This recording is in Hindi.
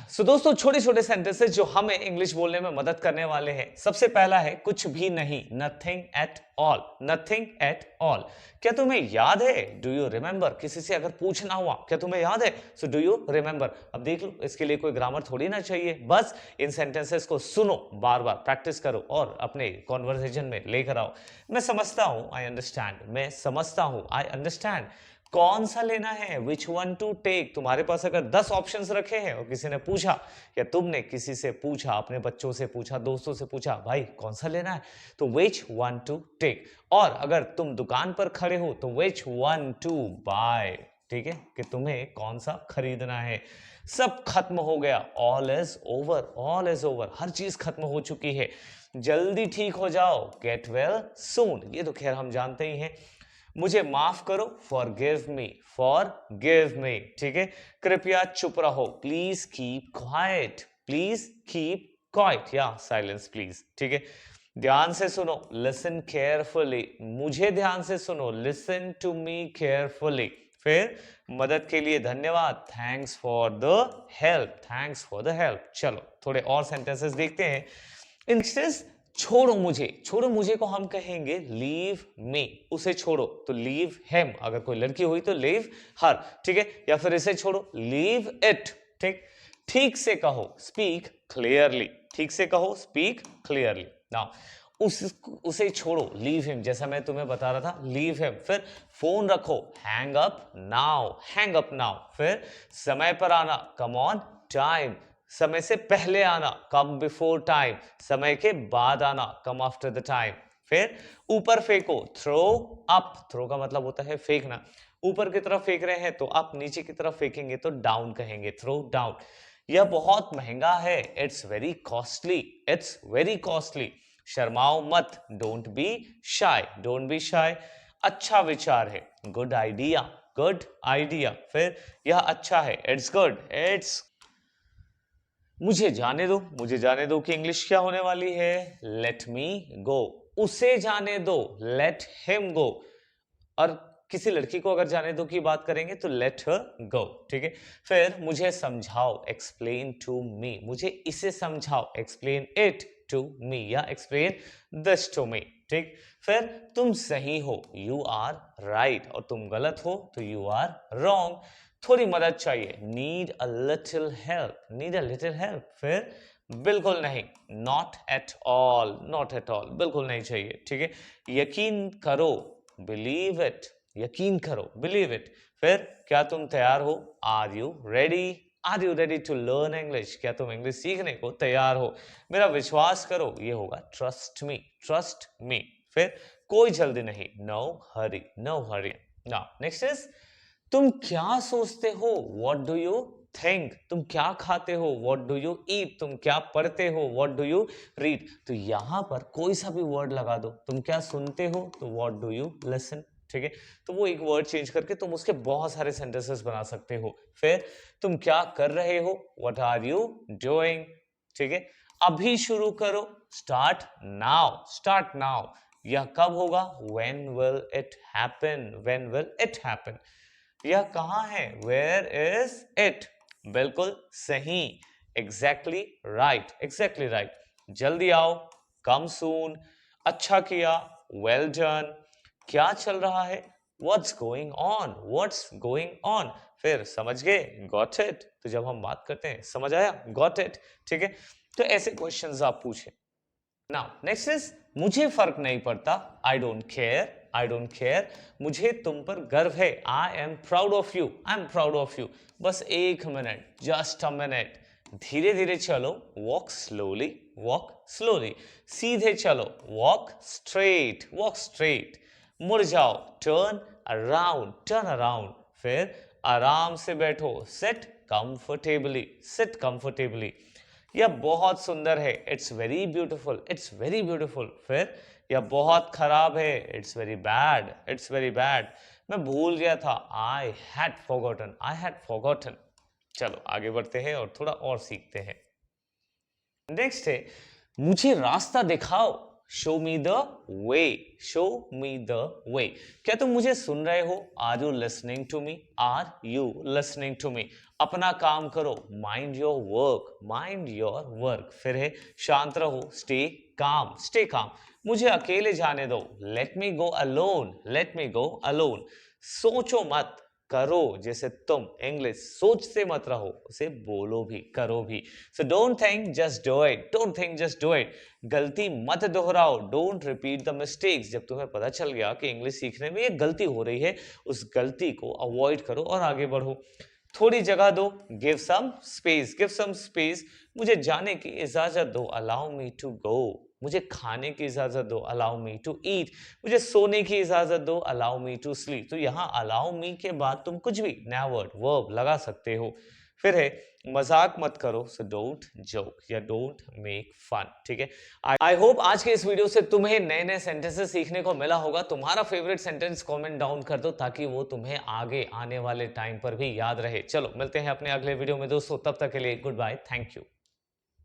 सो दोस्तों, छोटे छोटे सेंटेंसेस जो हमें इंग्लिश बोलने में मदद करने वाले हैं। सबसे पहला है कुछ भी नहीं, nothing at all. Nothing at all. क्या तुम्हें याद है? Do you remember? किसी से अगर पूछना हुआ क्या तुम्हें याद है, सो डू यू रिमेंबर। अब देख लो, इसके लिए कोई ग्रामर थोड़ी ना चाहिए, बस इन सेंटेंसेस को सुनो, बार बार प्रैक्टिस करो और अपने कॉन्वर्सेशन में लेकर आओ। मैं समझता हूं, आई अंडरस्टैंड। मैं समझता हूं, आई अंडरस्टैंड। कौन सा लेना है, विच वन टू टेक। तुम्हारे पास अगर 10 ऑप्शंस रखे हैं और किसी ने पूछा, या तुमने किसी से पूछा, अपने बच्चों से पूछा, दोस्तों से पूछा, भाई कौन सा लेना है, तो विच वन टू टेक। और अगर तुम दुकान पर खड़े हो तो विच वन टू बाय। ठीक है, कि तुम्हें कौन सा खरीदना है। सब खत्म हो गया, all is over. All is over, हर चीज खत्म हो चुकी है। जल्दी ठीक हो जाओ, गेट वेल सून। ये तो खैर हम जानते ही हैं। मुझे माफ करो, फॉरगिव मी। ठीक है, कृपया चुप रहो, please keep quiet. Please keep quiet या साइलेंस प्लीज। ठीक है, ध्यान से सुनो, लिसन केयरफुली। मुझे ध्यान से सुनो, लिसन टू मी केयरफुली। फिर मदद के लिए धन्यवाद, thanks for the help. Thanks for the help. चलो थोड़े और सेंटेंसेस देखते हैं। इंस्टेंस छोड़ो मुझे। छोड़ो मुझे को हम कहेंगे लीव मी। उसे छोड़ो तो लीव हिम। अगर कोई लड़की हुई तो लीव हर। ठीक है, या फिर इसे छोड़ो, लीव इट। ठीक, ठीक से कहो, स्पीक क्लियरली। ठीक से कहो, स्पीक क्लियरली। नाउ उसे छोड़ो, लीव हिम। जैसा मैं तुम्हें बता रहा था, लीव हिम। फिर फोन रखो, hang up now. Hang up now. फिर समय पर आना, कम ऑन टाइम। समय से पहले आना, कम बिफोर टाइम। समय के बाद आना, कम आफ्टर द टाइम। फिर ऊपर फेंको, थ्रो अप। थ्रो का मतलब होता है फेंकना। ऊपर की तरफ फेंक रहे हैं तो अप, नीचे की तरफ फेंकेंगे तो डाउन कहेंगे, थ्रो डाउन। यह बहुत महंगा है, it's very costly. It's very costly. शर्माओ मत, don't be shy. Don't be shy. अच्छा विचार है, गुड आइडिया। Good idea. फिर यह अच्छा है, इट्स गुड। इट्स। मुझे जाने दो कि इंग्लिश क्या होने वाली है, लेट मी गो। उसे जाने दो, लेट हिम गो। और किसी लड़की को अगर जाने दो की बात करेंगे तो लेट हर गो। ठीक है, फिर मुझे समझाओ, एक्सप्लेन टू मी। मुझे इसे समझाओ, एक्सप्लेन इट टू मी या एक्सप्लेन दिस टू मी। ठीक, फिर तुम सही हो, यू आर राइट। और तुम गलत हो तो यू आर रॉन्ग। थोड़ी मदद चाहिए, need a little help. Need a little help. फिर बिल्कुल नहीं, not at all. Not at all, बिल्कुल नहीं चाहिए। ठीक है, यकीन करो, बिलीव इट। यकीन करो, बिलीव इट। फिर क्या तुम तैयार हो, are you ready. Are you ready to learn English. क्या तुम इंग्लिश सीखने को तैयार हो। मेरा विश्वास करो, ये होगा ट्रस्ट मी। Trust me. फिर कोई जल्दी नहीं, no hurry. No hurry. Now next is, तुम क्या सोचते हो, वॉट डू यू थिंक। तुम क्या खाते हो, वॉट डू यू ईट। तुम क्या पढ़ते हो, वॉट डू यू रीड। तो यहां पर कोई सा भी वर्ड लगा दो। तुम क्या सुनते हो, तो वॉट डू यू लिसन। ठीक है, तो वो एक वर्ड चेंज करके तुम उसके बहुत सारे सेंटेंसेस बना सकते हो। फिर तुम क्या कर रहे हो, व्हाट आर यू डूइंग। ठीक है, अभी शुरू करो, स्टार्ट नाउ। Start now. यह कब होगा, when will it happen. When will it happen. यह कहां है, वेयर इज इट। बिल्कुल सही, एग्जैक्टली राइट। Exactly right. जल्दी आओ, कम सून। अच्छा किया, वेल डन। क्या चल रहा है, what's going on. What's going on. फिर समझ गए, गॉट इट। तो जब हम बात करते हैं, समझ आया, गॉट इट। ठीक है, तो ऐसे क्वेश्चंस आप पूछें। नाउ नेक्स्ट इज, मुझे फर्क नहीं पड़ता, I don't care. I don't care. मुझे तुम पर गर्व है, I am proud of you. I am proud of you. बस एक मिनट, जस्ट अ मिनट। धीरे धीरे चलो, वॉक स्लोली। Walk slowly. सीधे चलो, वॉक स्ट्रेट। Walk straight. मुड़ जाओ, टर्न अराउंड। Turn around. फिर आराम से बैठो, सिट कंफर्टेबली। Seat comfortably. यह बहुत सुंदर है, it's very beautiful. It's very beautiful. फिर यह बहुत खराब है, it's very bad. It's very bad. मैं भूल गया था, I had forgotten. I had forgotten. चलो आगे बढ़ते हैं और थोड़ा और सीखते हैं। नेक्स्ट है, मुझे रास्ता दिखाओ, show me the way, show me the way. क्या तुम मुझे सुन रहे हो? Are you listening to me? Are you listening to me? अपना काम करो, mind your work, mind your work. फिर है शांत रहो, स्टे काम, स्टे काम। मुझे अकेले जाने दो, let me go alone, let me go alone. सोचो मत, करो। जैसे तुम, इंग्लिश, सोच से मत रहो, उसे बोलो भी, करो भी। So don't think just do it, don't think just do it. गलती मत दोहराओ, डोंट रिपीट द मिस्टेक्स। जब तुम्हें पता चल गया कि इंग्लिश सीखने में ये गलती हो रही है, उस गलती को अवॉइड करो और आगे बढ़ो। थोड़ी जगह दो, give some space, give some space. मुझे जाने की इजाजत दो, अलाउ मी टू गो। मुझे खाने की इजाजत दो, अलाउ मी टू ईट। मुझे सोने की इजाजत दो, अलाउ मी टू स्लीप। तो यहाँ अलाउ मी के बाद तुम कुछ भी नया वर्ड, वर्ब लगा सकते हो। फिर है मजाक मत करो, सो डोंट जोक या डोंट मेक फन। ठीक है, आई होप आज के इस वीडियो से तुम्हें नए नए सेंटेंसेस सीखने को मिला होगा। तुम्हारा फेवरेट सेंटेंस कमेंट डाउन कर दो ताकि वो तुम्हें आगे आने वाले टाइम पर भी याद रहे। चलो मिलते हैं अपने अगले वीडियो में दोस्तों, तब तक के लिए गुड बाय, थैंक यू।